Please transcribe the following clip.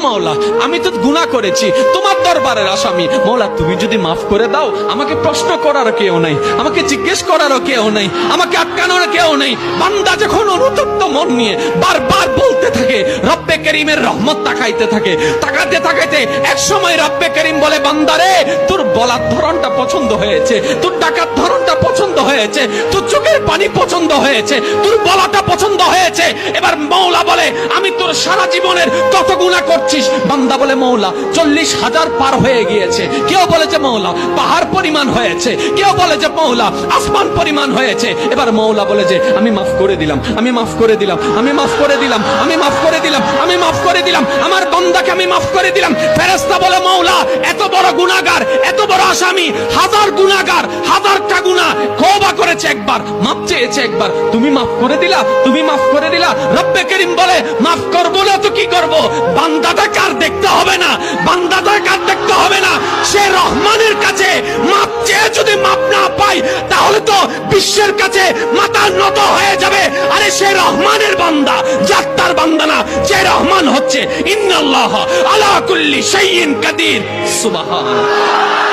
মাওলা, আমি তো গুনাহ করেছি, তোমার দরবারের আসামি। মাওলা, তুমি যদি মাফ করে দাও, আমাকে প্রশ্ন করার কেউ নাই, আমাকে জিজ্ঞেস করারও কেউ নাই, আমাকে আটকানোর কেউ নেই। বান্দা যখন অনুতপ্ত মন নিয়ে বারবার বলতে থাকে, রব্বে করিমের রহমত তাকাইতে থাকে, তাকাতে তাকাইতে এক সময় রব্বে করিম বলে, বান্দারে, তোর বলার ধরনটা পছন্দ হয়েছে, তোর ডাকার ধরনটা পছন্দ হয়েছে, তোর চোখের পানি পছন্দ হয়েছে, তোর বলাটা পছন্দ হয়েছে। এবার মওলা বলে, আমি তোর সারা জীবনের কত গুনাহ করছিস? বান্দা বলে, মওলা 40,000 পার হয়ে গিয়েছে। কেউ বলে যে মওলা পাহাড় পরিমাণ হয়েছে, কেউ বলে যে মওলা আসমান পরিমাণ হয়েছে। এবার মওলা বলে যে আমি মাফ করে দিলাম, আমি মাফ করে দিলাম, আমি মাফ করে দিলাম, আমি মাফ করে দিলাম, আমি মাফ করে দিলাম, আমার বান্দাকে আমি মাফ করে দিলাম। ফেরেশতা বলে, মওলা এত বড় গুনাহগার, এত বড় আসামি, হাজার গুনাহগার, হাজারটা গুনাহ তওবা করেছে একবার, মাফ চেয়েছে একবার, তুমি মাফ করে দিলা, তুমি মাফ করে দিলা। রব্বে করিম বলে, মাফ করবো না তো কি করব? বান্দাটা কার দেখতে হবে না, বান্দাটা কার দেখতে হবে না। সে রহমানের কাছে মাফ চেয়ে যদি মাফ না পাই, তাহলে তো বিশ্বের কাছে মাথা নত হয়ে যাবে। আরে সে রহমানের বান্দা, জাত্তার বান্দা না, যে রহমান হচ্ছে ইন্নাল্লাহ আলা কুল্লি শাইইন কাদির। সুবহানাল্লাহ।